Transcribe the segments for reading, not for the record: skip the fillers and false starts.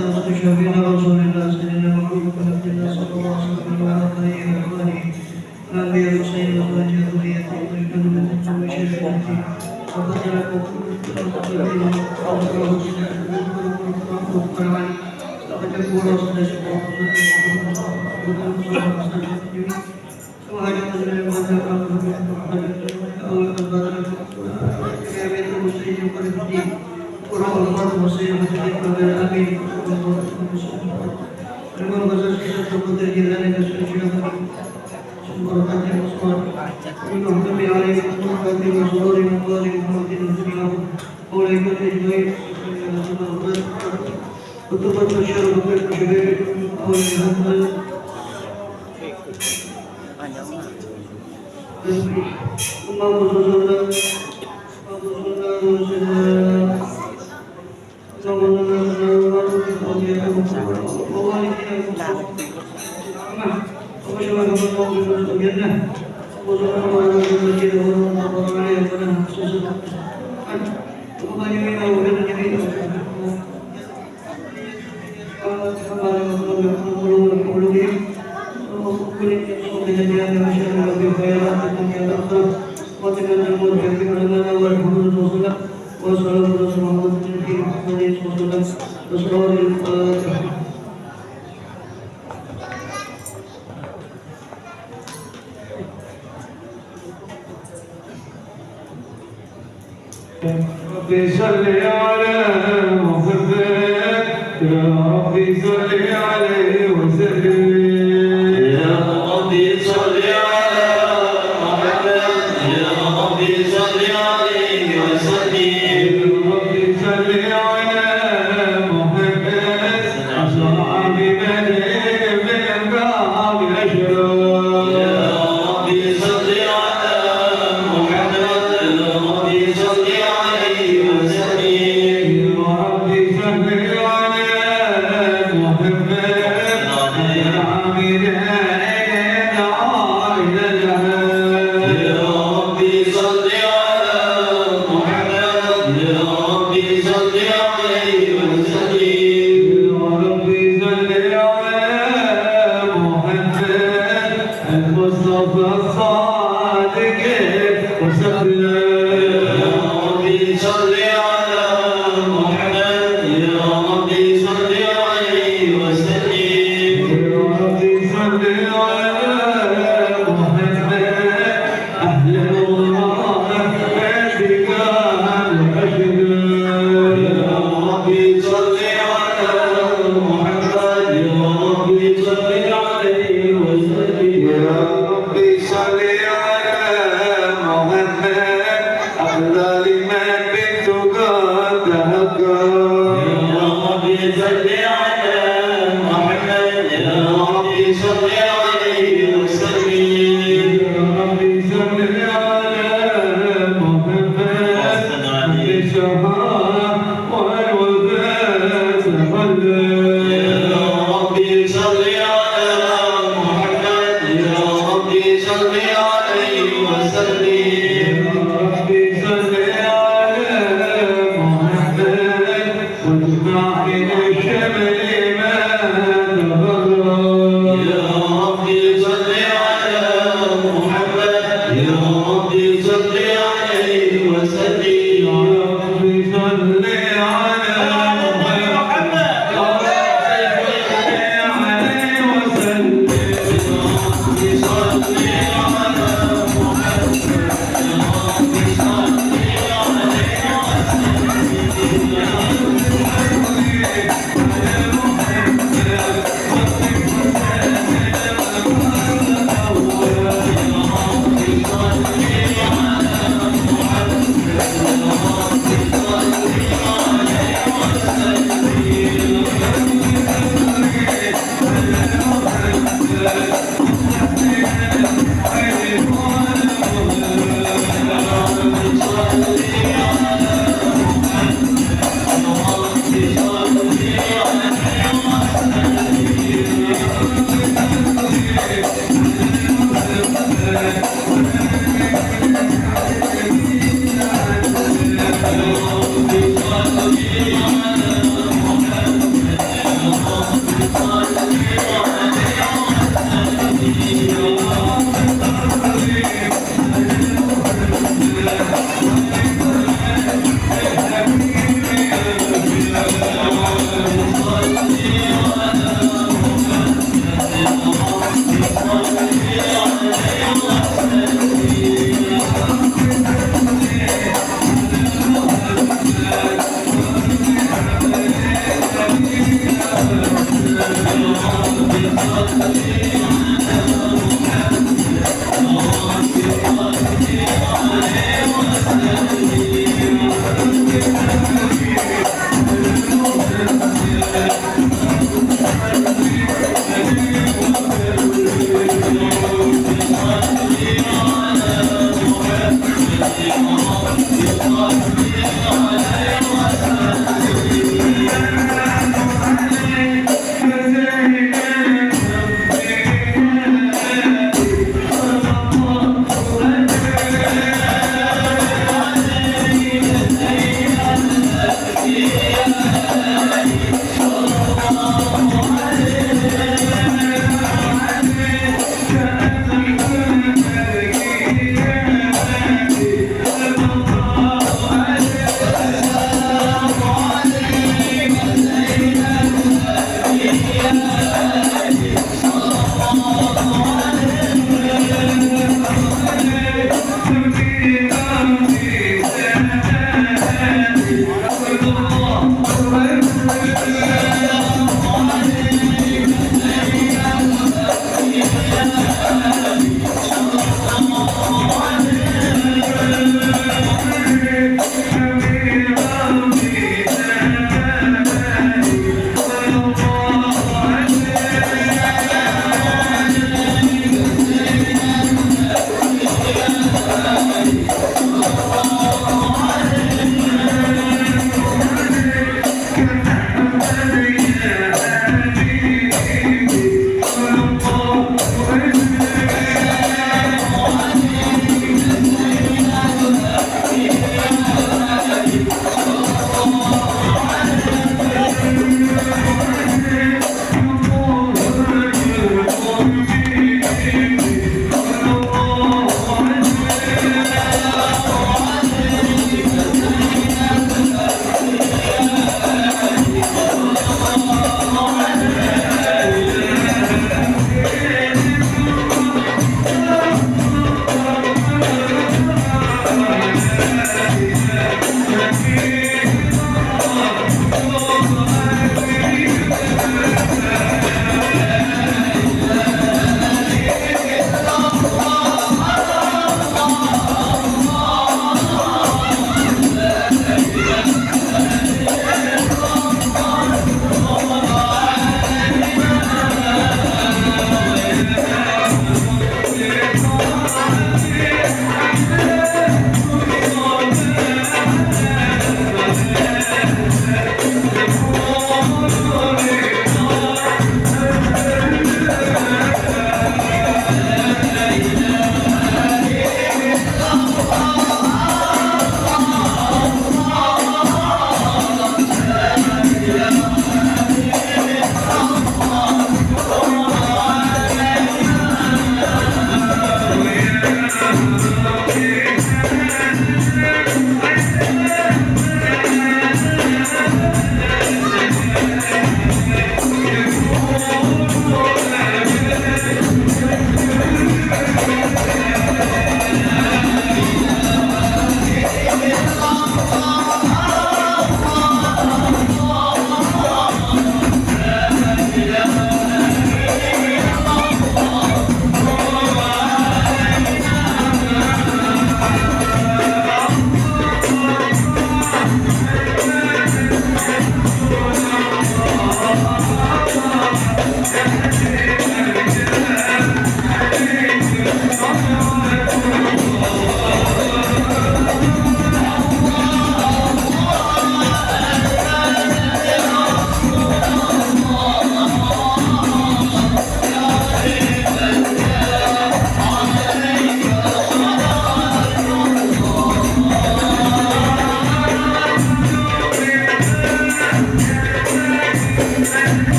شفيع رسول الله سيدنا محمد عبد الله صلى الله عليه وسلم وعلى آله وأصحابه الأنبياء والسيد وأزواجه وذريته وإنه من تحكم شريعته وقدر لكم لقد يكون رسول ربي صل على محمد يا ربي صل عليه وسلم يا ربي صل على محمد يا ربي صل عليه وسلم ربي صل على محمد أشرع بملئ بالباب الأشرار يا ربي صل على محمد يا ربي صل عليه وسلم ربي صل على محمد العامل يا ربي صل على محمد يا ربي صل عليه وسلم ربي صل على محمد المصطفى الصادق وسلم يا ربي صل على محمد يا ربي صل عليه وسلم ربي صل على محمد أهل الله بيتك الأشرار يا ربي صل على محمد يا ربي صل عليه وسلم يا ربي صل على محمد أفضل من بالتقى تهكى يا ربي صل على محمد يا ربي صل عليه وسلم ربي صل على محمد بالشفاعة والوفاء تخلى يا ربي صل على محمد يا ربي صل عليه وسلم ربي صل على محمد واجمع إلى الشمل ما تفرق يا ربي صل على محمد يا ربي صل عليه وسلم ربي صل على محمد عليه وسلم ربي صل على محمد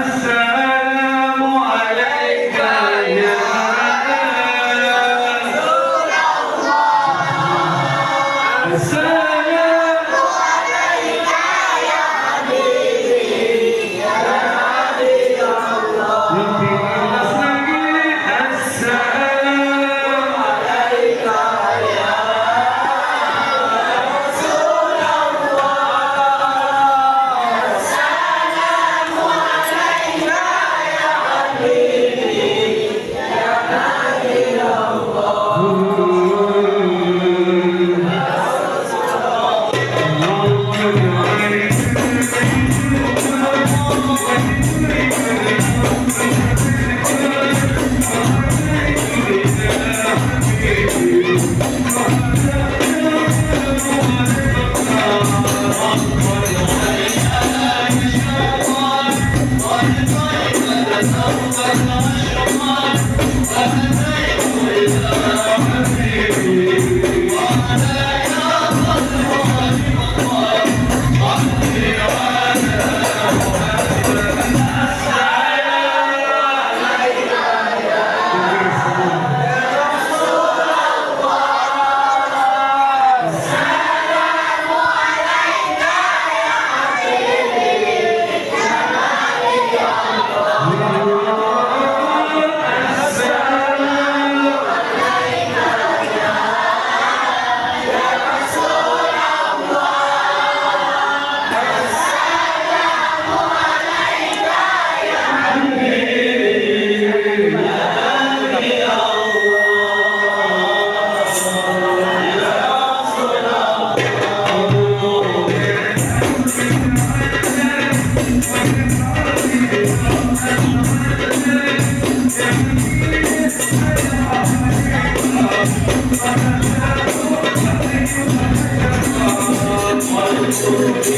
السلام عليك يا رسول الله السلام عليك يا حبيبي يا نبي الله السلام عليك يا رسول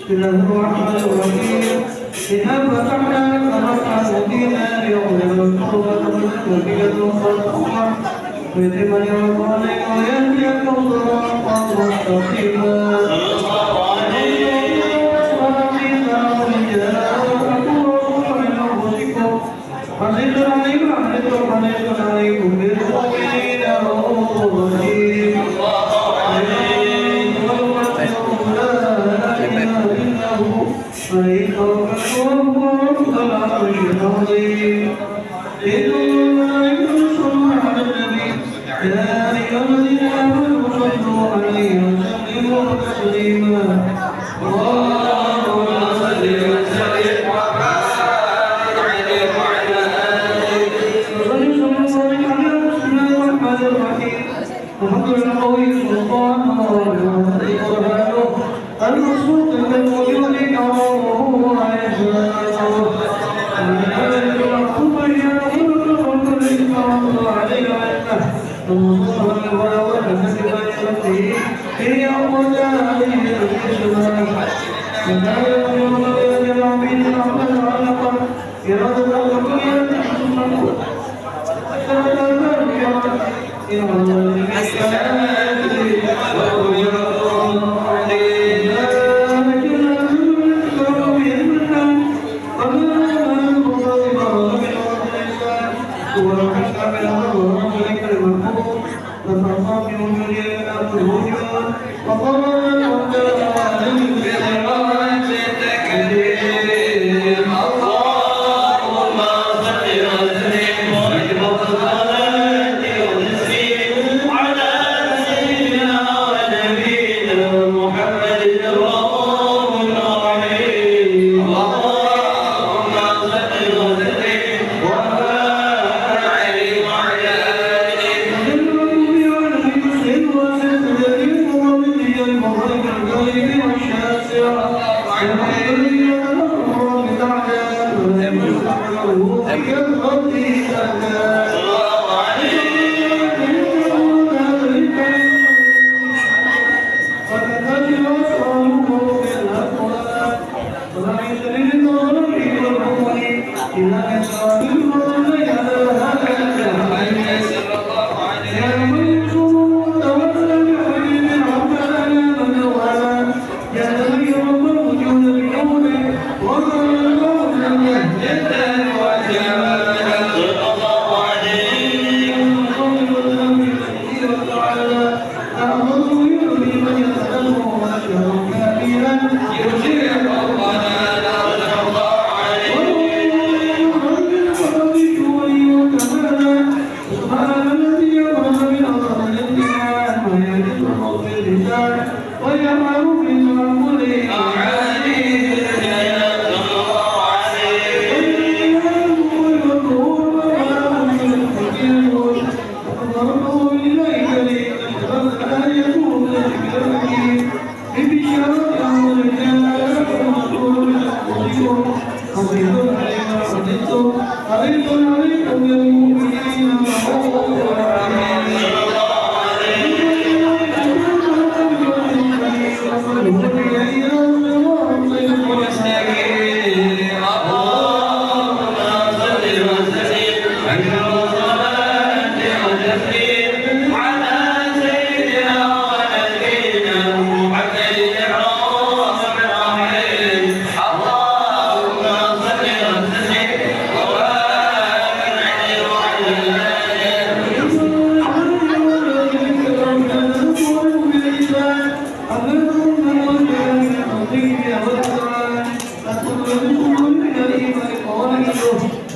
بسم الله الرحمن الرحيم إنا فتحنا لك فتحا مبينا ليغفر لك وبك الخلق ويتم نعمته عليك ويهديك صراطا مستقيما عزيز عليكم بالمؤمنين رؤوف رحيم فإن توكلوا فلا عرش عظيم إن الله يصلي على النبي يا أيها الذين آمنوا صلوا عليه وسلموا تسليما اللهم صل وسلم وبارك عليه وعلى آله وصحبه على بسم الله الرحمن الرحيم الحمد لله قوي سلطانه وبرهانه المصدوق بالوجود كرامه وعزته المكتوب يقول كل الكرام عليه وعزته المصطفى الولد الذي بين في يوم عليه الحسنى وكان يوم يجمع بين العمل علقا إرادة الكل تحسن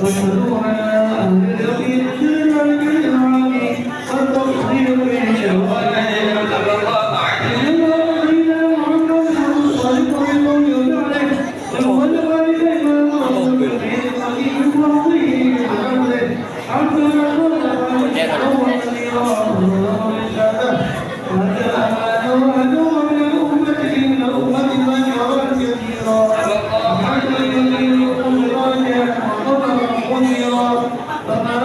واشهد على أهل اليقين سرا بالعالي والتصديق بالشوائع Thank you.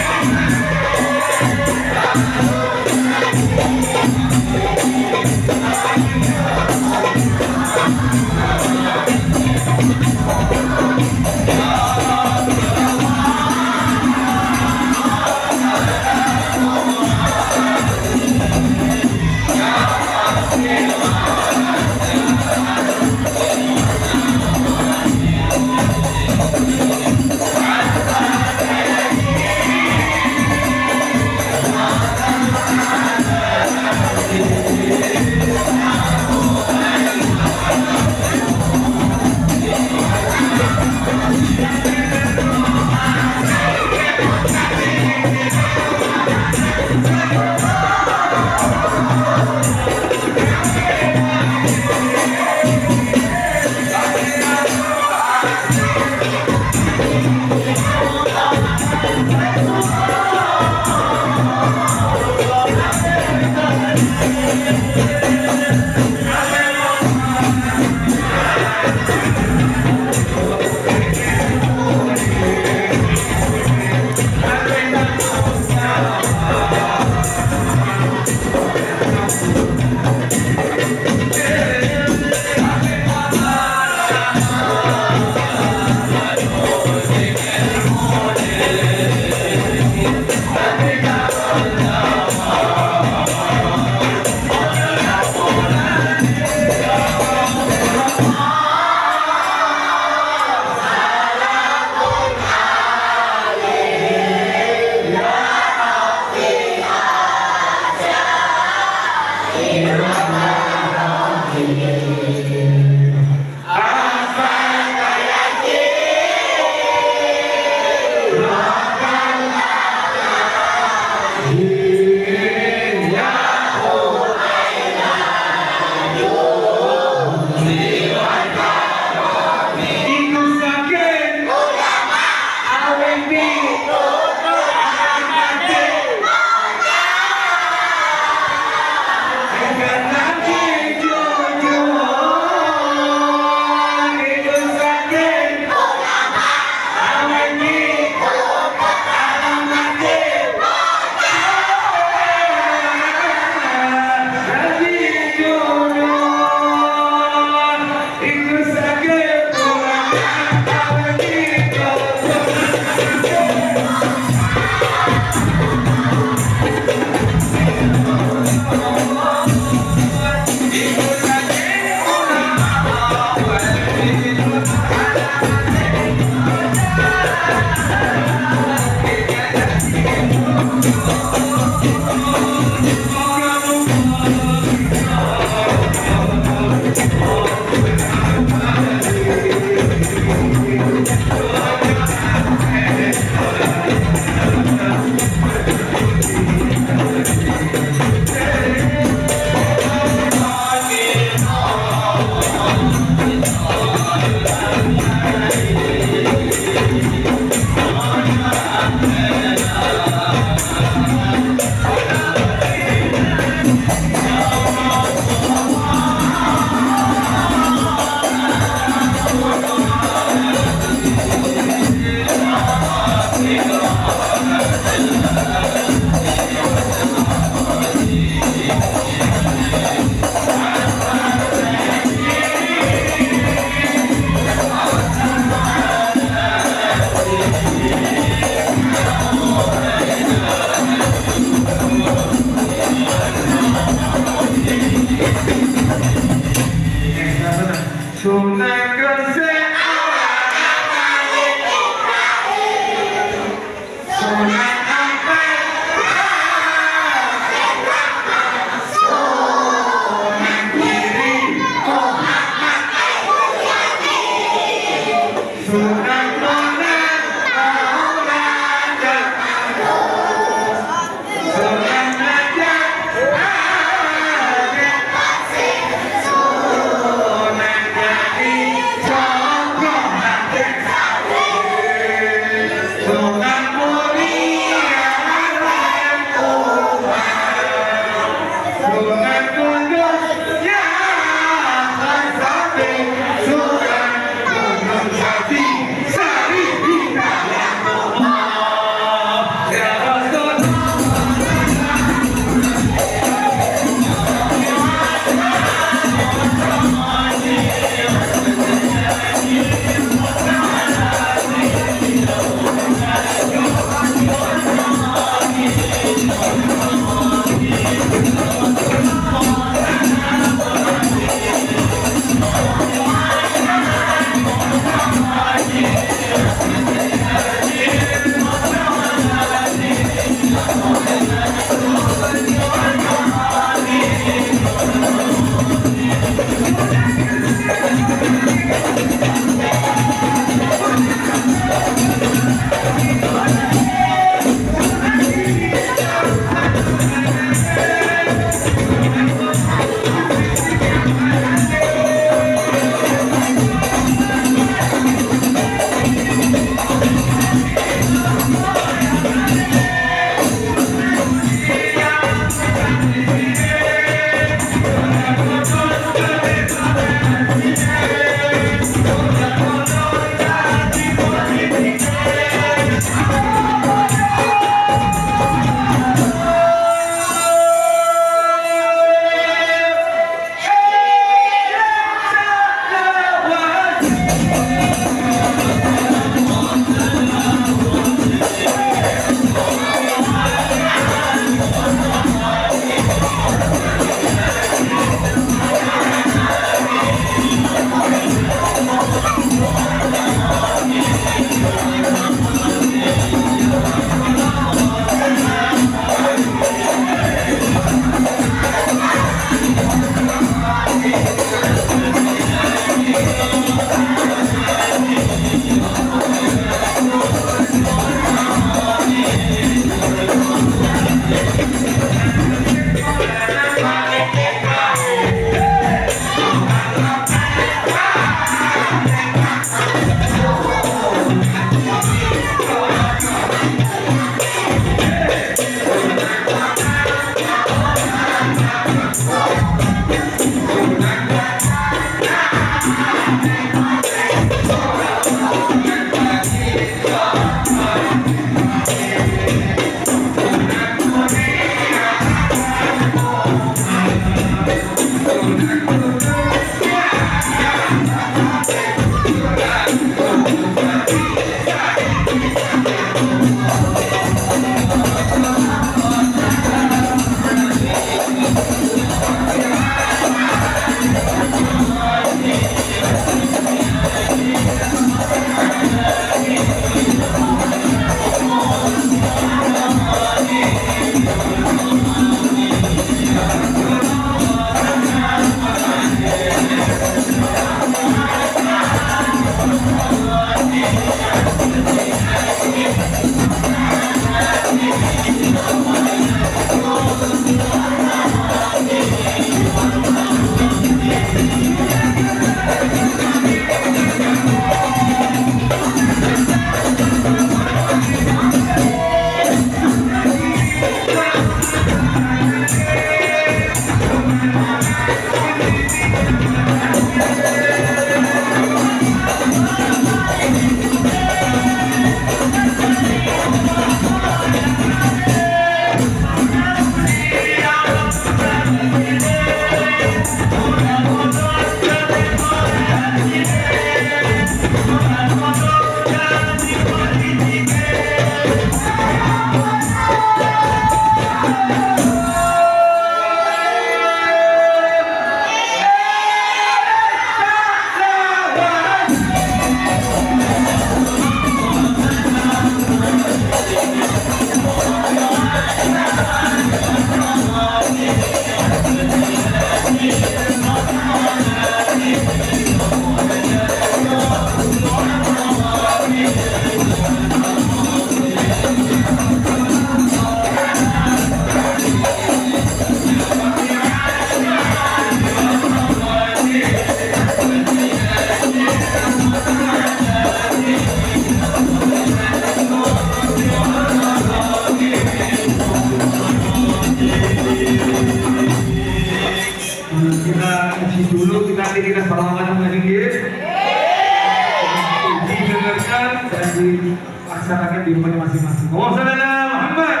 dilaksanakan di rumahnya masing-masing. Allahumma shalli ala Muhammad.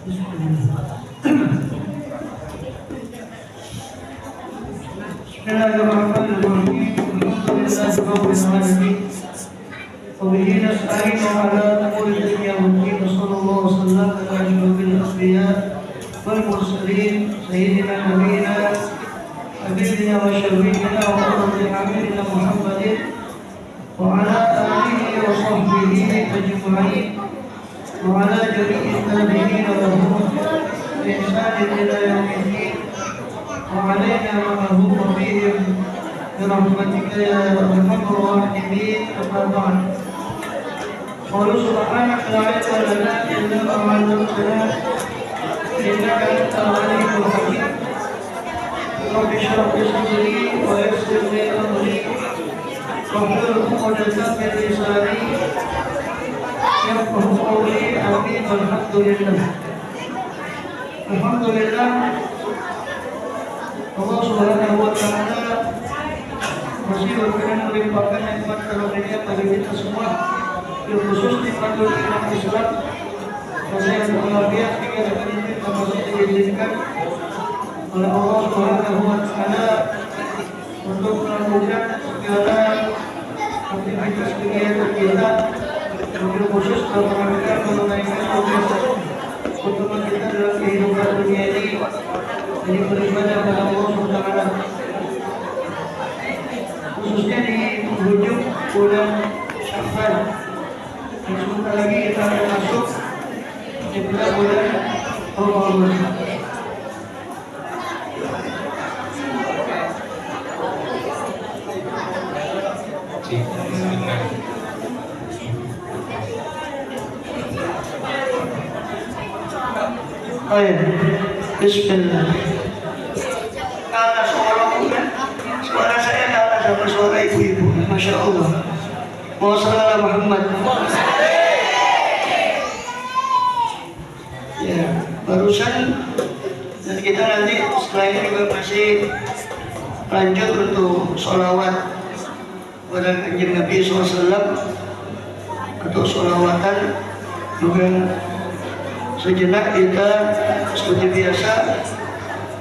Bismillahirrahmanirrahim. Alhamdulillahirrahmanirrahim. وبه نستعين على امور الدنيا والدين وصلى الله وسلم على اشرف الانبياء والمرسلين سيدنا نبينا حبيبنا وشفيعنا وقرة اعيننا محمد وعلى اله وصحبه اجمعين وعلى جميع التابعين لهم باحسان الى يوم الدين وعلينا معهم وفيهم برحمتك يا ارحم الراحمين. اما بعد قالوا سبحانك لا علم لنا الا ما علمتنا انك انت العليم الحكيم. رب اشرح لي صدري ويسر لي امري واحلل عقدة من لساني يفقه قولي. امين. والحمد لله. الحمد لله Allah Subhanahu wa taala masih berkenan melimpahkan nikmat karunia bagi kita semua, khusus nikmat umat Islam. Masih yang luar biasa hingga dapat kita masih diizinkan oleh Allah Subhanahu wa taala untuk melakukan segala aktivitas kegiatan kita, khusus dalam rangka menunaikan tugas utama kita dalam kehidupan dunia ini, jadi beribadah kepada Allah Subhanahu wa taala. Khususnya di penghujung bulan Syawal yang sebentar lagi kita akan masuk di bulan Ramadan. Baik, Bismillah. Kalah suara bukan? Suara saya kalah sama suara ibu-ibu. Masya Allah. Wassalamualaikum Muhammad. Ya, barusan dan kita nanti setelah ini juga masih lanjut untuk sholawat kepada Kanjeng Nabi SAW atau sholawatan juga. Sejenak kita seperti biasa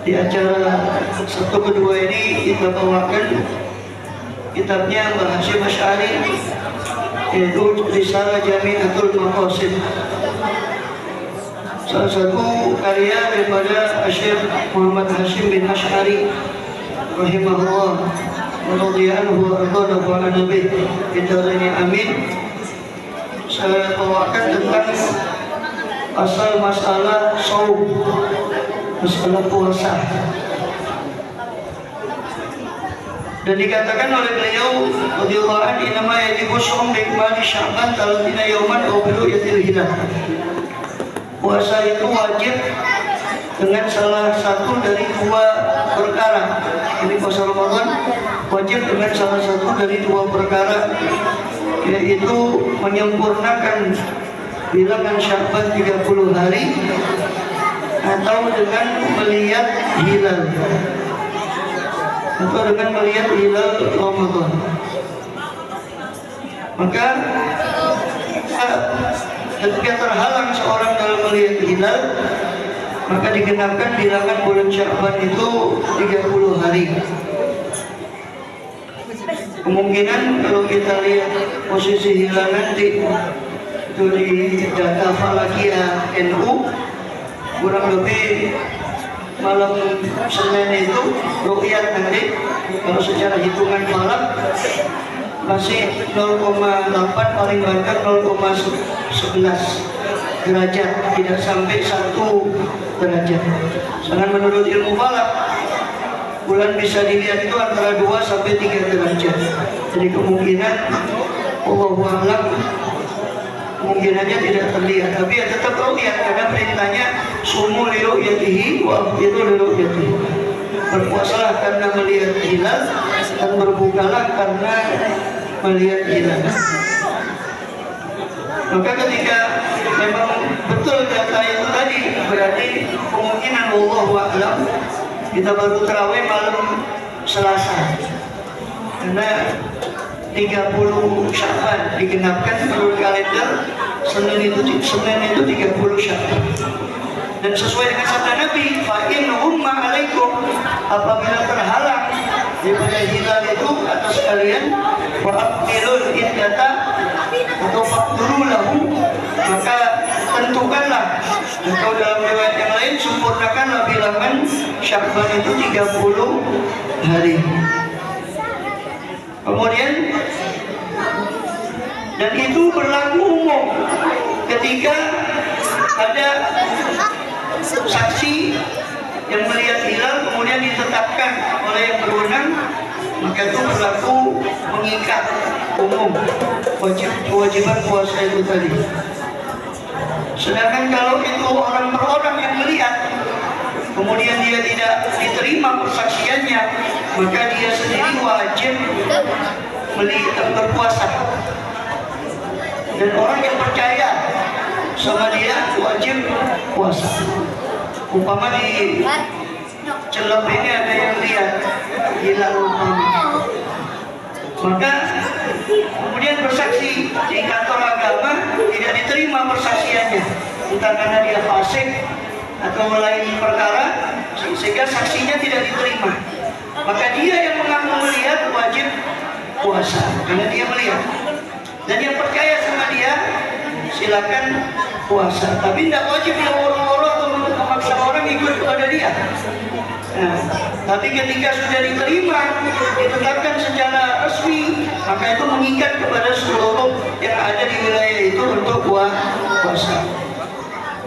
di acara satu kedua ini kita bawakan kitabnya Mbah Hasyim Asy'ari, yaitu Risalah Jami'atul Maqasid, salah satu karya daripada Syekh Muhammad Hasyim bin Asy'ari rahimahullah wa radhiyallahu anhu wa nabi kita ini amin. Saya bawakan tentang asal masalah saum, masalah puasa. Dan dikatakan oleh beliau radhiyallahu anhu, "Innama yajibu shaum bi ikmali Sya'ban 30 yauman aw bi ru'yatil hilal." Puasa itu wajib dengan salah satu dari dua perkara. Ini puasa Ramadan wajib dengan salah satu dari dua perkara, yaitu menyempurnakan bilangan Sya'ban 30 hari atau dengan melihat hilal Ramadan. Maka ketika terhalang seorang dalam melihat hilal, maka digenapkan bilangan bulan Sya'ban itu 30 hari. Kemungkinan kalau kita lihat posisi hilal nanti itu di data Falakiyah NU, kurang lebih malam Senin itu ru'yat nanti, kalau secara hitungan falak masih 0,8, paling banyak 0,11 derajat, tidak sampai 1 derajat. Sedangkan menurut ilmu falak, bulan bisa dilihat itu antara 2 sampai 3 derajat. Jadi kemungkinan Allahu a'lam, kemungkinannya tidak terlihat, tapi ya tetap ru'yat karena perintahnya sumu li ru'yatihi wa afidu li ru'yatihi. Berpuasalah karena melihat hilal dan berbukalah karena melihat hilal. Maka ketika memang betul data itu tadi, berarti kemungkinan Allahu a'lam kita baru tarawih malam Selasa, karena 30 Sya'ban digenapkan menurut kalender Senin itu 30 Sya'ban. Dan sesuai dengan sabda Nabi, fa in humma alaikum, apabila terhalang daripada hilal itu atas kalian, wa aqbilul iddata atau faqduru lahu, maka tentukanlah, atau dalam riwayat yang lain sempurnakanlah bilangan Sya'ban itu 30 hari. Kemudian, dan itu berlaku umum ketika ada saksi yang melihat hilal kemudian ditetapkan oleh yang berwenang, maka itu berlaku mengikat umum kewajiban puasa itu tadi. Sedangkan kalau itu orang per orang yang melihat kemudian dia tidak diterima persaksiannya, maka dia sendiri wajib berpuasa. Dan orang yang percaya sama dia wajib puasa. Umpama di Celep ini ada yang lihat hilal umpama, maka kemudian bersaksi di kantor agama, tidak diterima persaksiannya, entah karena dia fasik atau lain perkara sehingga saksinya tidak diterima, maka dia yang mengaku melihat wajib puasa karena dia melihat. Dan yang percaya sama dia silakan puasa, tapi tidak wajib dia woro-woro atau memaksa orang ikut kepada dia. Nah, tapi ketika sudah diterima, ditetapkan secara resmi, maka itu mengikat kepada seluruh yang ada di wilayah itu untuk puasa.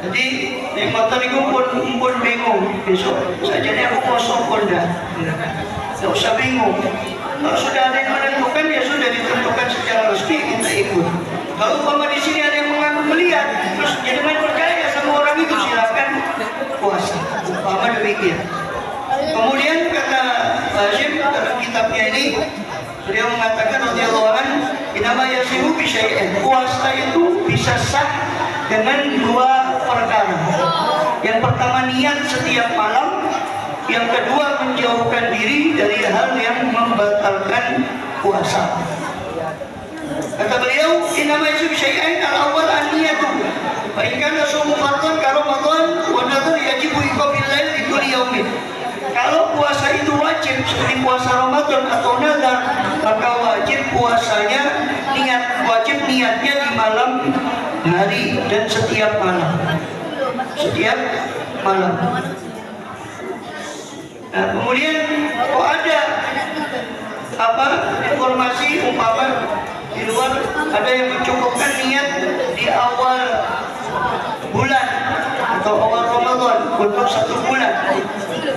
Jadi, yang motor itu pun bingung. Besok saja aku kosong Honda. Tidak usah bingung. Kalau sudah ada yang menentukan, ya sudah ditentukan secara resmi, kita ikut. Kalau umpama di sini ada yang mengaku melihat, terus jadi main percaya sama orang itu, silakan puasa. Umpama demikian. Kemudian kata Hashim dalam kitabnya ini, beliau mengatakan radhiyallahu anhu, "Inama yasihu bi syai'in." Puasa itu bisa sah dengan dua perkara. Yang pertama niat setiap malam, yang kedua menjauhkan diri dari hal yang membatalkan puasa. Kata beliau, "Inama yasihu bi syai'in al-awwal an-niyatu." Fa in kana shaumu fardhan ka Ramadan wa nadhar yajibu iqamil lail li kulli yaumin. Kalau puasa itu wajib seperti puasa Ramadan atau nazar, maka wajib puasanya wajib niatnya di malam hari dan setiap malam. Setiap malam. Nah, kemudian kok ada informasi umpama di luar ada yang mencukupkan niat di awal bulan atau awal Ramadan untuk 1 bulan.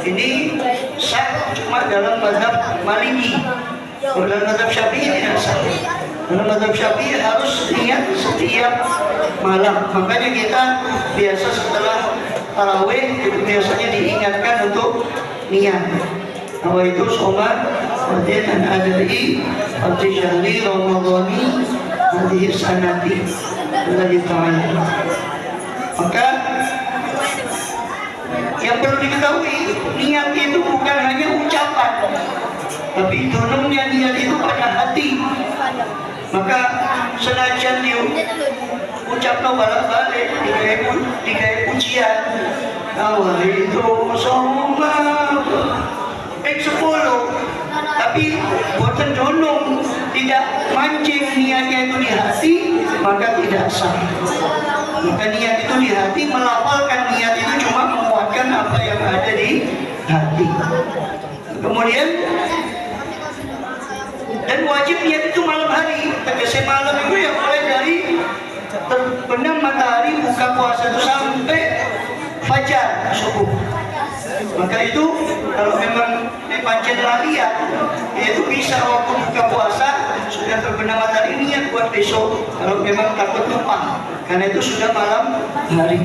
Ini sah cuma dalam mazhab Maliki. Kalau dalam mazhab Syafi'i tidak sah. Dalam mazhab Syafi'i harus niat setiap malam. Makanya kita biasa setelah tarawih biasanya diingatkan untuk niat. Bahwa itu sholat wajib dan adai arti syahri Ramadhani hadhihi sanati lillahi ta'ala. Maka yang perlu diketahui, niat itu bukan hanya ucapan, tapi dunungnya niat itu pada hati. Maka senajan dia ucapkan balik-balik dikai pujian, awal itu sholat 10, tapi buatan dunung tidak mancing niatnya itu di hati, maka tidak sah. Maka niat itu di hati, melafalkan niat itu cuma menguatkan apa yang ada di hati. Kemudian dan wajib niat itu malam hari. Tegese malam itu yang mulai dari terbenam matahari buka puasa itu sampai fajar subuh. Maka itu kalau memang pancen laliat, itu bisa waktu buka puasa sudah terbenam matahari niat buat besok. Kalau memang takut lupa, karena itu sudah malam hari.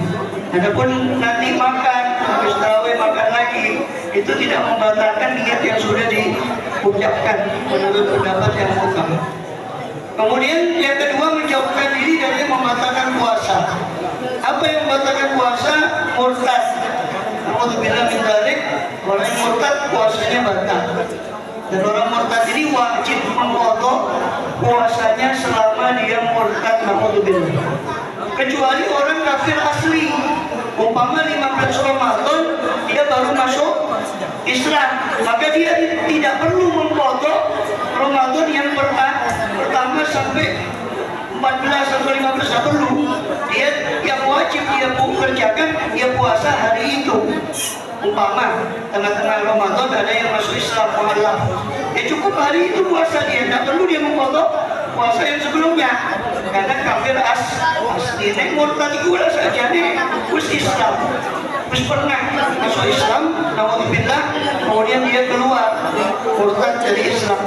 Adapun nanti makan, habis tarawih makan lagi, itu tidak membatalkan niat yang sudah diucapkan menurut pendapat yang utama. Kemudian yang kedua, menjauhkan diri dari membatalkan puasa. Apa yang membatalkan puasa? Murtad. Alhamdulillah min dzalik, orang yang murtad puasanya batal. Dan orang murtad ini wajib mengqadha puasanya selama dia murtad, alhamdulillah. Kecuali orang kafir asli. Umpama 15 Ramadan dia baru masuk Islam, maka dia tidak perlu mengqadha Ramadan yang pertama sampai 14 atau 15 tak perlu. Dia yang wajib dia kerjakan, dia puasa hari itu. Umpama tengah-tengah Ramadan ada yang masuk Islam, mualaf, ya cukup hari itu puasa dia, tidak perlu dia mengqadha puasa yang sebelumnya. Karena kafir asli nek murtad iku ora sajane wis Islam, wis pernah masuk Islam, alhamdulillah, kemudian dia keluar murtad dari Islam,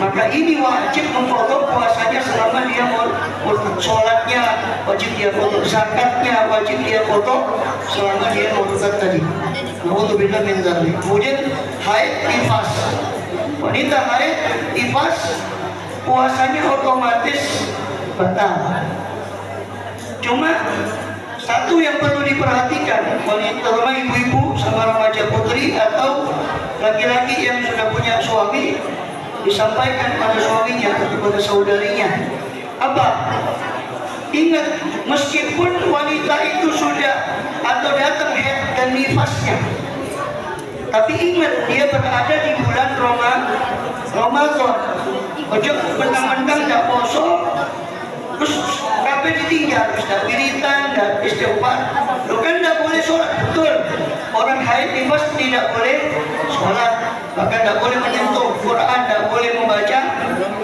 maka ini wajib mengqadha puasanya selama dia murtad. Sholatnya wajib dia qadha, zakatnya wajib dia qadha selama dia murtad tadi. Alhamdulillah min dzalik. Kemudian haid nifas. Wanita haid nifas puasanya otomatis batal. Cuma satu yang perlu diperhatikan, terutama ibu-ibu sama remaja putri atau laki-laki yang sudah punya suami, disampaikan pada suaminya atau pada saudarinya. Apa? Ingat, meskipun wanita itu sudah atau datang haid dan nifasnya, tapi ingat dia berada di bulan Ramadan. Ojo bentang-bentang tidak poso, terus kabeh ditinggal, tidak wiritan, tidak istighfar. Lo kan tidak boleh sholat, betul. Orang haid nifas tidak boleh sholat, bahkan tidak boleh menyentuh Quran, tidak boleh membaca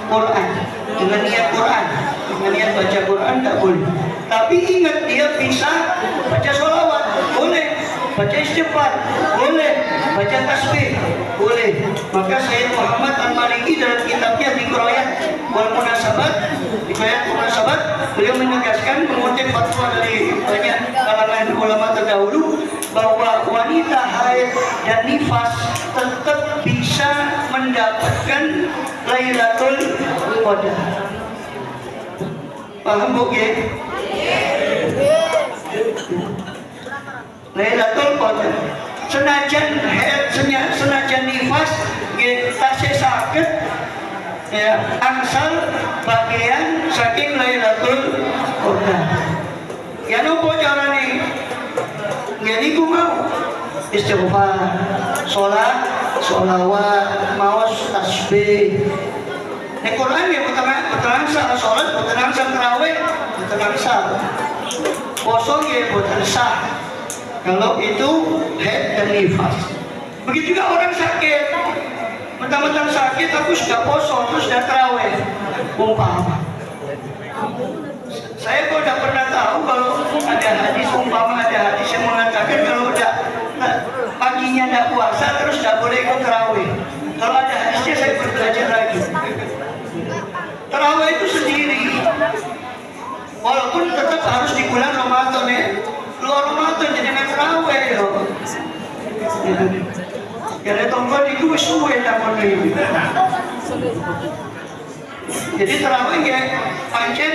Quran dengan niat Quran, dengan niat baca Quran tidak boleh. Tapi ingat, dia bisa baca sholawat, boleh, baca istighfar, boleh, baca tasbih, boleh. Maka Sayyid Muhammad Al-Maliki dalam kitabnya Dhikrayat wal Munasabat, Dhikrayat Munasabat, beliau menegaskan mengutip fatwa dari banyak kalangan ulama terdahulu bahwa wanita haid dan nifas tetap bisa mendapatkan Lailatul Qadar. Paham Bu? Lailatul Qadar. Senajan haid, senajan nifas kita sakit ya, angsal bagian saking Lailatul Qadar. Ya nopo carane? Jadi ku mau istighfar, sholat, sholawat, maos tasbih. Di Quran ya betul sah sholat, betul sah tarawih, betul sah poso ya betul sah. Kalau itu haid dan nifas. Begitu juga orang sakit, mentang-mentang sakit aku sudah poso, terus sudah tarawih. Umpama saya kok tidak pernah tahu kalau ada hadis, umpama ada hadis yang mengatakan kalau udah paginya tidak puasa terus tidak boleh ikut tarawih. Kalau ada hadisnya saya perlu belajar lagi. Tarawih itu sendiri, walaupun tetap harus di bulan Ramadan ya. Luar Ramadan jadi main tarawih ya. Jadi tombol itu suwe takon ini. Jadi tarawih ya pancen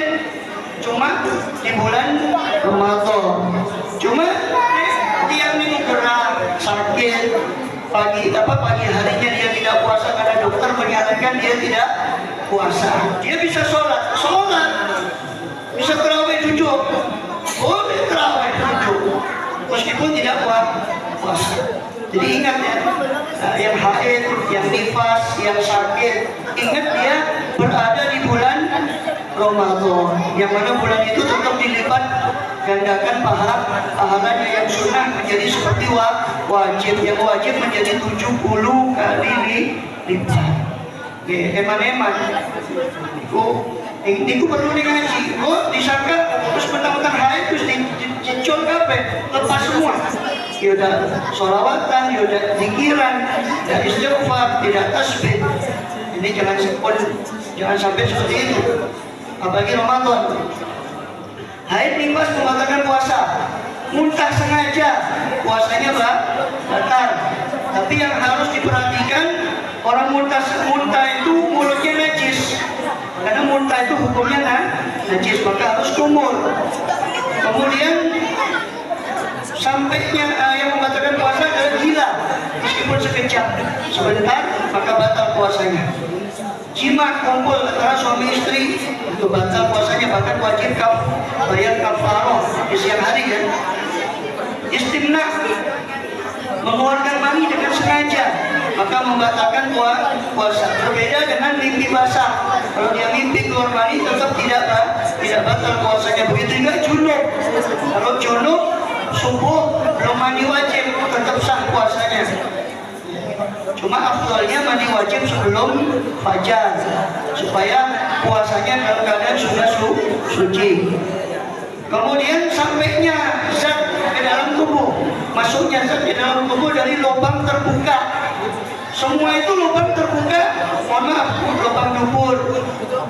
cuma di bulan Ramadan. Cuma tiap minggu gerak sakit pagi harinya dia tidak puasa karena dokter menyarankan dia tidak puasa. Dia bisa sholat, bisa tarawih 7, boleh tarawih 7 meskipun tidak puasa. Jadi ingat ya, yang haid, yang nifas, yang sakit, ingat dia berada di bulan Ramadan, yang mana bulan itu tetap dilipat gandakan pahalanya. Yang sunnah menjadi seperti wajib, yang wajib menjadi 70 kali lipat. Eman-eman ini ku perlu ngaji, disangka terus mentang-mentang haid terus dicol kabeh, lepas semua. Ya udah sholawatan, ya udah zikiran, ya istighfar, tidak tasbih. Ini jangan sampai seperti itu. Apalagi Ramadan. Haid nifas membatalkan puasa. Muntah sengaja, puasanya batal. Tapi yang harus diperhatikan, orang muntah itu mulutnya najis. Karena muntah itu hukumnya najis, maka harus kumur. Kemudian sampainya yang membatalkan puasa adalah gila, meskipun sekejap, sebentar maka batal puasanya. Jima kumpul antara suami istri itu batal puasanya, bahkan wajib bayar kafarah di siang hari ya. Istimna, mengeluarkan mani dengan sengaja, maka membatalkan puasa. Berbeda dengan mimpi basah. Kalau dia mimpi keluar mani tetap tidak batal puasanya. Begitu juga junub. Kalau junub subuh belum mandi wajib, tetap sah puasanya. Cuma afdalnya mandi wajib sebelum fajar supaya puasanya dalam keadaan sudah suci. Kemudian sampainya zat ke dalam tubuh, masuknya zat ke dalam tubuh dari lubang terbuka. Semua itu lubang terbuka, mohon maaf, lubang dubur,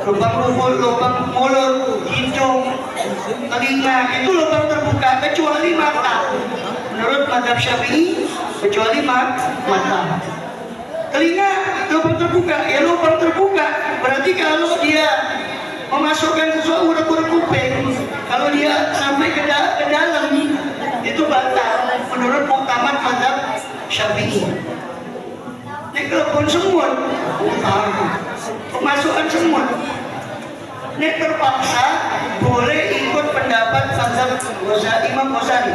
lubang mulut, hidung, telinga, itu lubang terbuka kecuali mata. Menurut mazhab Syafi'i, kecuali mata. Telinga lubang terbuka, ya lubang terbuka. Berarti kalau dia memasukkan sesuatu urat-urat kuping, kalau dia sampai ke dalam, itu batal. Menurut muktamad mazhab Syafi'i. Ini telepon semut, pemasukan semut. Ini terpaksa boleh ikut pendapat mazhab Imam Ghazali.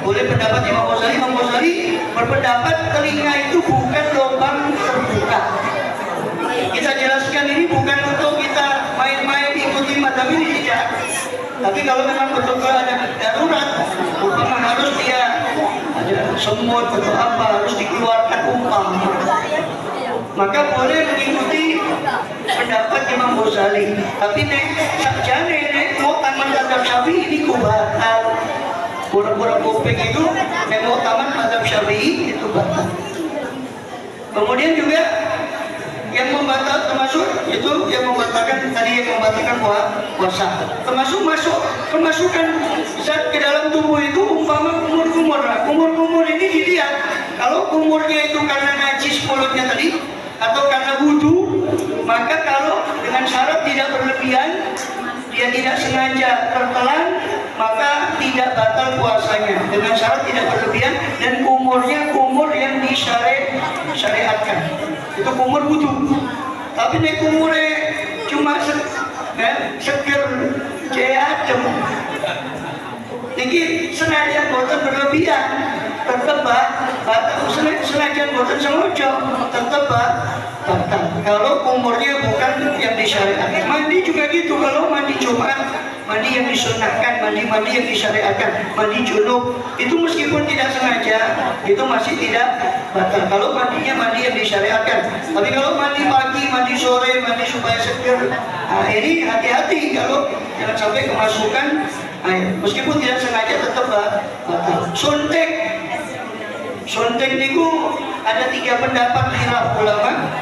Boleh pendapat Imam Ghazali. Imam Ghazali berpendapat telinga itu bukan lubang terbuka. Kita jelaskan ini bukan untuk kita main-main ikuti mazhab ini, tidak. Tapi kalau memang betul-betul ada darurat, umpama harus dia ada semut atau apa, harus umpama. Maka boleh mengikuti pendapat Imam Ghazali. Tapi nek sakjane nek mau taman mazhab Syafi'i ini batal. Pura-pura kuping itu nek mau taman mazhab Syafi'i itu batal. Kemudian juga yang membatal termasuk itu yang membatalkan tadi yang membatalkan puasa. Kemasukan zat ke dalam tubuh itu umpama kumur-kumur. Kumur-kumur ini dilihat. Kalau kumurnya itu karena najis mulutnya tadi atau karena wudu, maka kalau dengan syarat tidak berlebihan, dia tidak sengaja tertelan, maka tidak batal puasanya. Dengan syarat tidak berlebihan dan kumurnya kumur yang disyariatkan. Itu kumur wudu. Tapi nek kumure cuma seger adem. Iki sengaja boten berlebihan, tetap senajan boten sengaja, tetap batal. Kalau umurnya bukan yang disyariatkan. Mandi juga gitu. Kalau mandi Jumat, mandi yang disunahkan, mandi yang disyariatkan, mandi junub, itu meskipun tidak sengaja, itu masih tidak batal. Kalau mandinya mandi yang disyariatkan. Tapi kalau mandi pagi, mandi sore, mandi supaya seger, nah ini hati-hati kalau jangan sampai kemasukan. Meskipun tidak sengaja tetap batal. Suntik niku ada 3 pendapat khilaf ulama.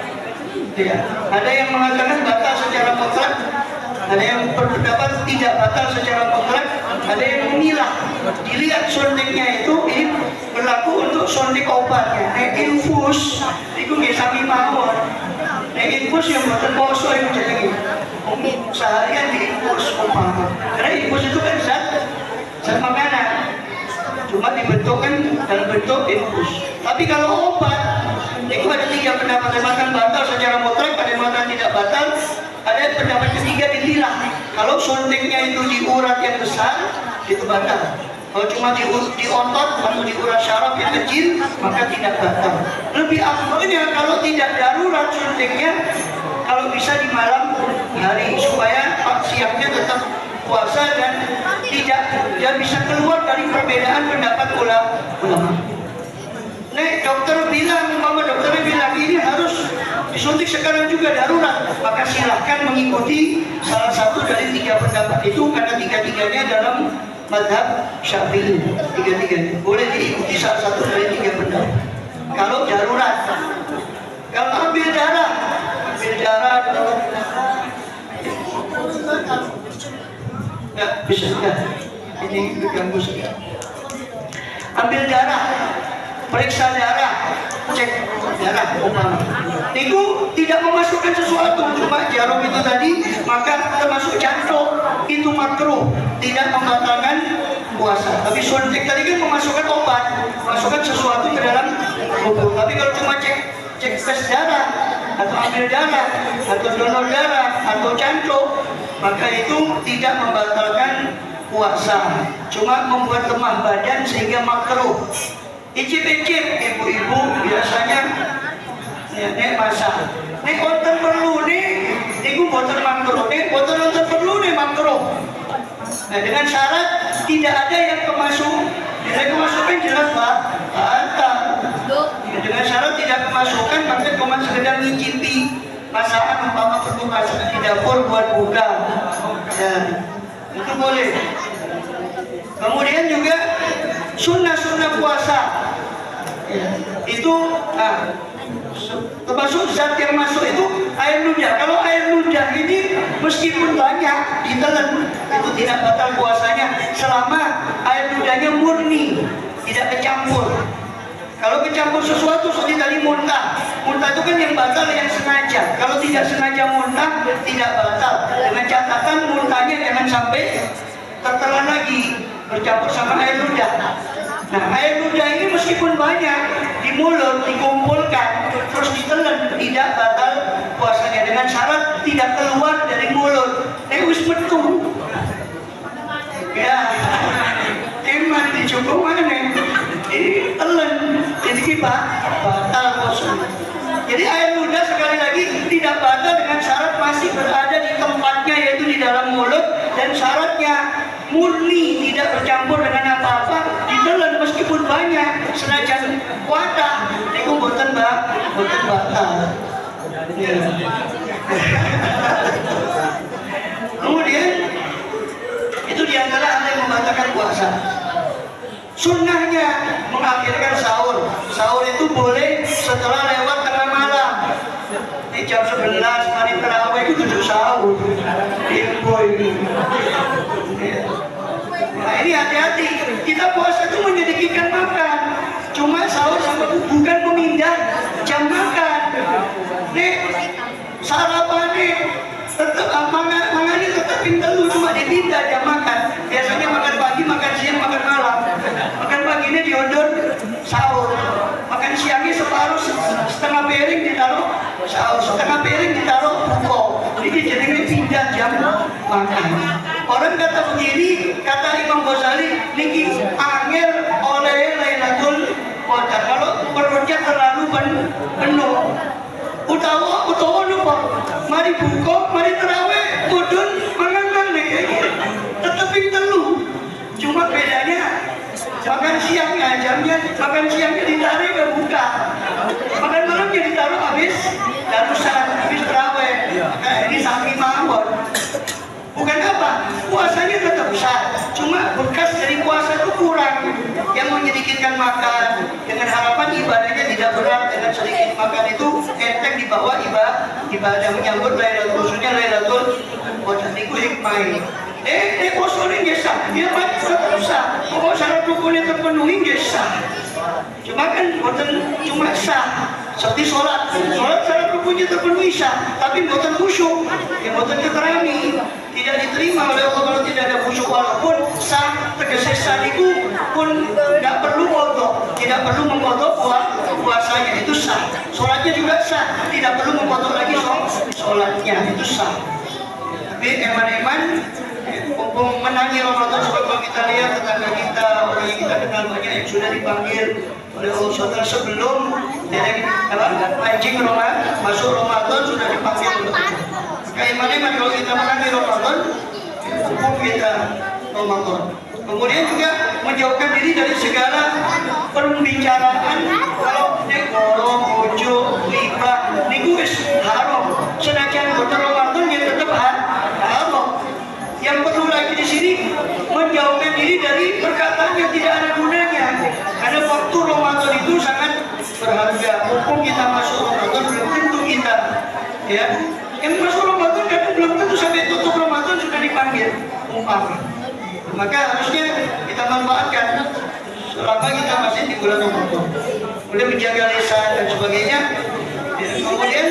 Ya, ada yang mengatakan batal secara mutlak, ada yang berpendapat tidak batal secara mutlak, ada yang memilah. Dilihat suntiknya itu ini berlaku untuk suntik obatnya. Infus itu nggih sami mawon. Infus yang boten poso itu jenenge. Seharian diinfus umpama. Karena infus itu kan zat makanan. Cuma dibentukkan dalam bentuk infus. Tapi kalau obat, itu ada 3 pendapat. Ada yang batal secara mutlak, ada yang mengatakan tidak batal, ada pendapat ketiga ditilah. Kalau suntiknya itu di urat yang besar, itu batal. Kalau cuma di otot atau di urat syaraf yang kecil, maka tidak batal. Lebih afdalnya kalau tidak darurat suntiknya, kalau bisa di malam hari supaya siangnya tetap puasa dan tidak bisa keluar dari perbedaan pendapat ulama. Nek dokter bilang, dokternya bilang ini harus disuntik sekarang juga darurat, maka silahkan mengikuti salah satu dari 3 pendapat itu karena 3-tiganya dalam mazhab Syafi'i. 3-tiganya boleh diikuti salah satu dari 3 pendapat. Kalau darurat, kalau ambil darah ya bisa enggak? Ini ganggu saya. Ambil darah, periksa darah, cek darah umpama. Itu tidak memasukkan sesuatu, cuma jarum itu tadi, maka termasuk jantung, itu makruh, tidak membatalkan puasa. Tapi suntik tadi kan memasukkan obat, memasukkan sesuatu ke dalam tubuh. Tapi kalau cuma cek tes darah, atau ambil darah, atau donor darah, atau jantung, maka itu tidak membatalkan puasa, cuma membuat lemah badan sehingga makruh. Icip-icip ibu-ibu biasanya nek masak, nek boten perlu nih, ibu boten makruh, nek boten perlu nih makruh. Nah, dengan syarat tidak ada yang kemasukan jelas batal. Dengan syarat tidak kemasukan, maka cuma sekedar ngicipi masakan umpama perlu masak di dapur buat buka. Ya, itu boleh. Kemudian juga sunnah puasa. Ya, itu termasuk zat yang masuk itu air ludah. Kalau air ludah ini meskipun banyak ditelan, itu tidak batal puasanya selama air ludahnya murni, tidak kecampur. Kalau kecampur sesuatu seperti tadi muntah itu kan yang batal yang sengaja. Kalau tidak sengaja muntah tidak batal. Dengan catatan muntahnya jangan sampai tertelan lagi bercampur sama air ludah. Nah, air ludah ini meskipun banyak di mulut dikumpulkan terus ditelan tidak batal puasanya dengan syarat tidak keluar dari mulut. Wis metu. Ya, emang dicukup mana? Telan, jadi batal puasanya. Jadi air ludah sekali lagi tidak batal dengan syarat masih berada di tempatnya, yaitu di dalam mulut, dan syaratnya murni tidak bercampur dengan apa-apa, ditelan meskipun walaupun banyak senajan kuata niku boten batal. Kemudian itu diantara hal yang membatalkan puasa. Sunnahnya mengakhirkan sahur. Sahur itu boleh setelah lewat tengah malam. Di jam 11 hari terawih itu tujuh sahur. Info ini. Nah ini hati-hati. Kita puasa itu menyedikitkan makan. Cuma sahur sama bukan memindah jam makan. Nih sarapan nih tetap mangan ini tetap pintar dulu cuma dipindah jam makan. Biasanya makan pagi, makan siang, makan malam. Makan paginya diodor sahur. Makan siangnya separuh setengah piring ditaruh sahur, setengah piring ditaruh buko. Jadi jadinya pindah jam makan. Orang kata begini, kata Imam Ghazali, niki angel oleh Lailatul Qadar. Kalau perutnya terlalu penuh, utawa lupa. Mari buka, mari terawih, kudun, mangan tetap telu. Cuma bedanya makan siangnya jamnya, makan siangnya ditaruh ke buka, makan malamnya ditaruh habis terawih. Ini saking mawon. Bukan apa, puasanya tetap sah, cuma bekas dari puasa itu kurang. Yang menyedikitkan makan dengan harapan ibadahnya tidak berat. Dengan sedikit makan itu enteng dibawa ibadah menyambut Lailatul, khususnya Lailatul Qadar niku hikmah. Kosongnya nggak sah, dia tetap sah. Pokok syarat rukunnya terpenuhi nggak sah. Cuma kan bukan cuma sah. Seperti sholat syarat rukunnya terpenuhi sah, tapi bukan khusyuk, yang bukan keterami, tidak diterima oleh Allah kalau tidak ada khusyuk. Walaupun sah tegese sah itu pun nggak perlu qadha, tidak perlu mengqadha puasanya, itu sah. Sholatnya juga sah, tidak perlu mengqadha lagi sholatnya, itu sah. Tapi eman-eman menangi Ramadan sebab kita lihat tetangga kita, orang yang kita kenal banyak yang sudah dipanggil oleh Allah SWT sebelum anjing Ramadan masuk Ramadan sudah dipanggil. Kayak mana kalau kita menangi Ramadan, hukum kita Ramadan. Kemudian juga menjauhkan diri dari segala pembicaraan kalau negoro, ojo, libah, niku wis haram. Senajan boten Ramadan ya tetap haram. Yang perlu lagi di sini menjauhkan diri dari perkataan yang tidak ada gunanya. Karena waktu Ramadan itu sangat berharga. Mumpung kita masuk Ramadan belum tentu kita, ya. Yang masuk Ramadan kan belum tentu sampai tutup Ramadan sudah dipanggil umpama. Maka harusnya kita manfaatkan selama kita masih di bulan Ramadan. Kemudian menjaga lisan dan sebagainya. Kemudian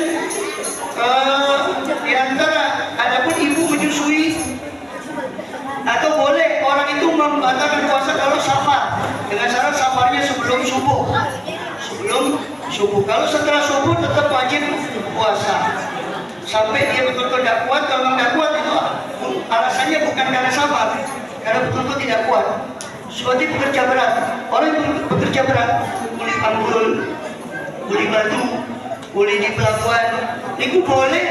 di antara adapun ibu menyusui atau boleh orang itu membatalkan puasa kalau safar dengan syarat safarnya sebelum subuh. Kalau setelah subuh tetap wajib puasa sampai dia betul-betul tidak kuat. Kalau tidak kuat itu alasannya bukan karena safar, karena betul-betul tidak kuat. Seperti pekerja berat, orang yang bekerja berat, boleh panggul, boleh batu, boleh di pelabuhan, itu boleh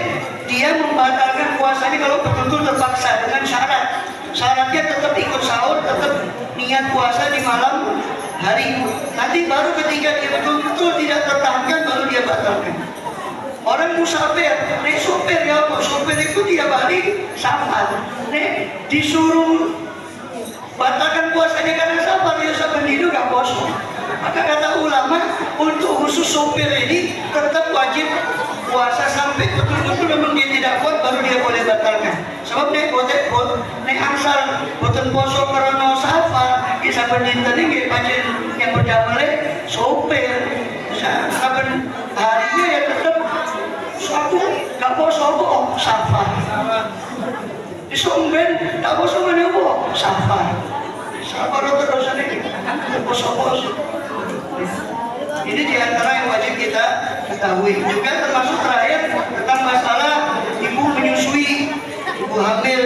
dia membatalkan puasanya kalau betul-betul terpaksa dengan syarat. Syaratnya tetap ikut sahur, tetap niat puasa di malam hari. Nanti baru ketika dia betul-betul tidak tertahankan baru dia batalkan. Orang musafir, sopir ya, sopir itu tiap hari safar. Disuruh batalkan puasanya karena safar, dia safar itu gak puasa. Maka kata ulama, untuk khusus sopir ini tetap wajib puasa sampai betul-betul memang dia tidak kuat baru dia boleh batalkan. Sebab dia angsal boten poso karena safar, bisa berdinten ini pancen yang berdamai sopir. Saben harinya ya tetap satu gak poso kok safar. Disomben gak poso mana kok safar. Safar terus ini poso-poso. Ini diantara yang wajib kita ketahui. Juga termasuk terakhir tentang masalah ibu menyusui, ibu hamil.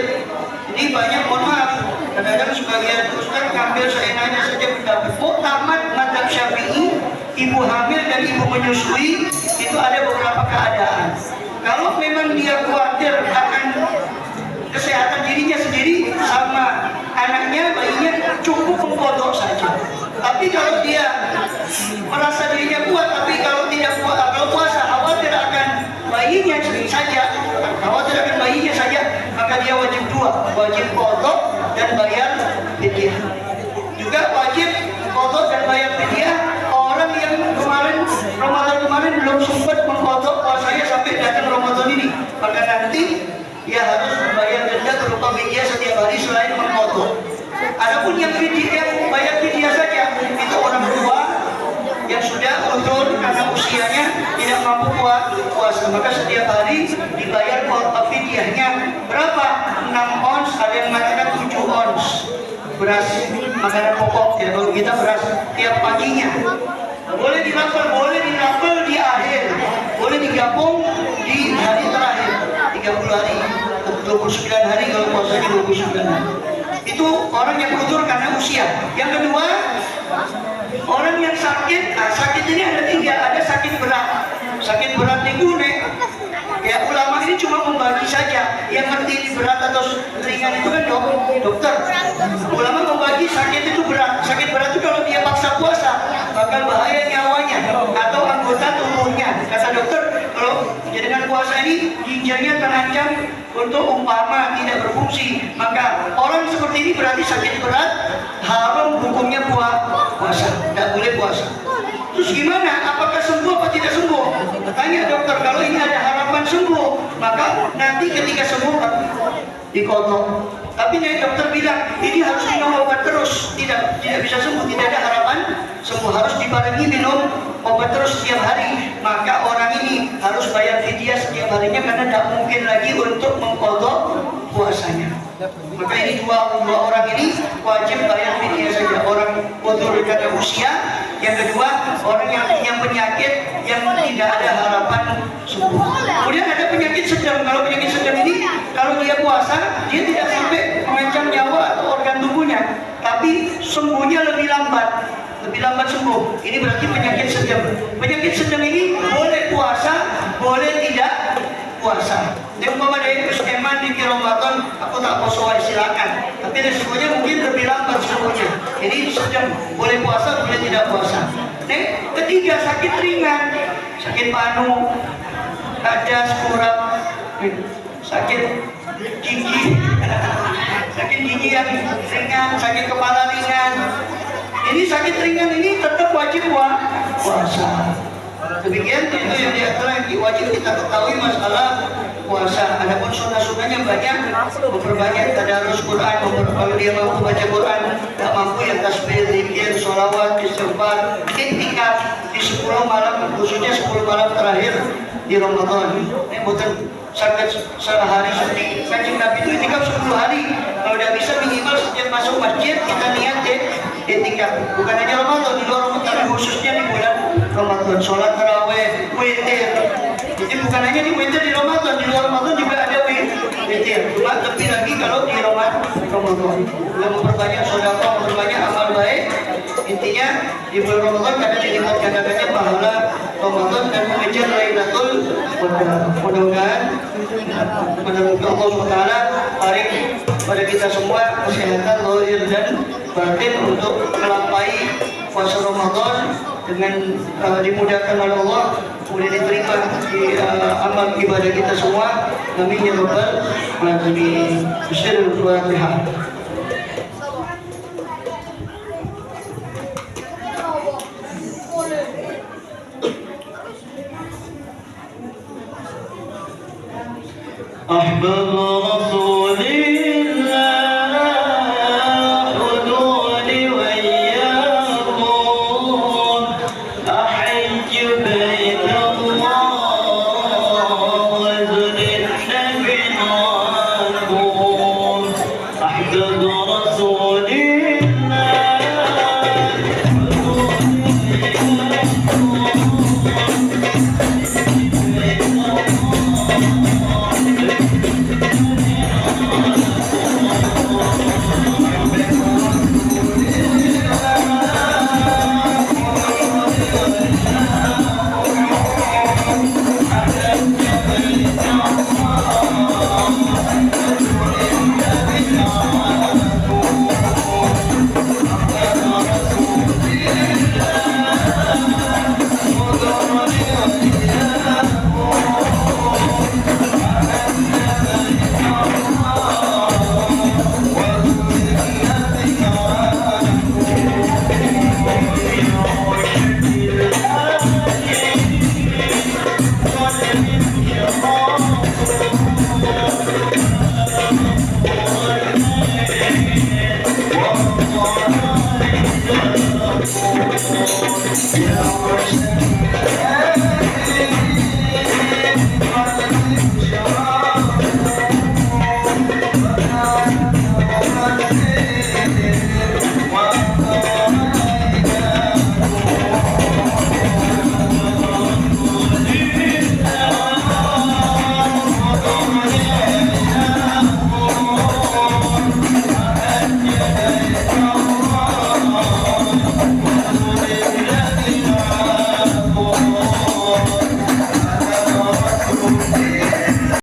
Ini banyak, mohon maaf, kadang-kadang sebagian ustaz ngambil seenaknya saja pendapat. Tamat mazhab Syafi'i, ibu hamil dan ibu menyusui itu ada beberapa keadaan. Kalau memang dia khawatir akan kesehatan dirinya sendiri sama anaknya, bayinya, cukup mengkodok saja. Tapi kalau dia belum sempat mengkodok puasanya sampai datang Ramadan ini, maka nanti dia harus membayar denda berupa fidyah setiap hari selain mengkodok. Adapun yang bayar fidyah saja, itu orang tua yang sudah uzur karena usianya tidak mampu puasa, maka setiap hari dibayar fidyahnya berapa? 6 ons, ada yang mengatakan 7 ons beras makanan pokok ya. Kalau kita beras tiap paginya boleh dirapel di akhir, boleh digabung di hari terakhir 30 hari 29 hari kalau puasanya 29 hari. Itu orang yang uzur karena usia. Yang kedua, orang yang sakit. Sakit ini ada 3, ada sakit berat. Sakit berat itu ya ulama ini cuma membagi saja. Yang ngerti ini berat atau ringan itu kan dokter. Ulama membagi sakit itu berat. Sakit berat itu kalau dia paksa puasa bakal bahaya nyawanya atau anggota tubuhnya. Kata dokter, kalau dengan puasa ini ginjalnya terancam untuk umpama tidak berfungsi, maka orang seperti ini berarti sakit berat, haram hukumnya puasa, tidak boleh puasa. Terus gimana? Apakah sembuh atau tidak sembuh? Tanya dokter. Kalau ini ada harapan sembuh, maka nanti ketika sembuh dikodok. Tapi dokter bilang ini harus minum obat terus, tidak bisa sembuh, tidak ada harapan sembuh, harus dibarengi minum obat terus setiap hari. Maka orang ini harus bayar fidyah setiap harinya karena tidak mungkin lagi untuk mengkodok puasanya. Maka ini dua orang ini wajib bayar fidyah saja. Orang uzur karena usia, yang kedua orang yang penyakit yang tidak ada harapan sembuh. Kemudian ada penyakit sedang. Kalau penyakit sedang ini kalau dia puasa dia tidak sampai mengancam nyawa atau organ tubuhnya, tapi sembuhnya lebih lambat sembuh. Ini berarti penyakit sedang. Penyakit sedang ini boleh puasa, boleh tidak puasa. Dia umpama dari eman di Ramadan, aku tak puasa, silakan. Tapi resikonya mungkin lebih lambat sembuhnya. Jadi sedang, boleh puasa, boleh tidak puasa. Ketiga, sakit ringan, sakit panu, kadas, kurap, sakit gigi, sakit gigi yang ringan, sakit kepala ringan. Ini sakit ringan ini tetap wajib puasa. Demikian itu yang diatur yang wajib kita ketahui masalah puasa. Adapun sunnah-sunnahnya banyak, memperbanyak tadarus Quran, kalau dia mampu baca Quran, tak mampu yang tasbih, zikir, sholawat, istighfar, iktikaf di 10 malam, khususnya 10 malam terakhir di Ramadan. Ini bukan sampai sehari seperti Kanjeng Nabi itu iktikaf 10 hari. Kalau tidak bisa minimal setiap masuk masjid kita niat iktikaf. Bukan hanya Ramadan, di luar Ramadan, khususnya di bulan Ramadan, sholat tarawih, witir. Jadi bukan hanya di witir di Ramadan, di luar Ramadan juga ada witir. Cuma lebih lagi kalau di Ramadan. Yang memperbanyak sedekah, memperbanyak amal baik. Intinya di bulan Ramadan kadang dilipat gandakannya pahala Ramadan dan mengejar Lailatul Qadar. Mudah-mudahan Allah SWT tarik pada kita semua kesehatan lahir dan batin untuk melampaui puasa Ramadan dengan dimudahkan oleh Allah, kemudian diterima di amal ibadah kita semua. Amin ya rabbal alamin. Bismillahirrahmanirrahim. أحبب رسول الله خذوني وإياكم أحج بيت الله وزن النبي معكم. أحبب رسول الله Ya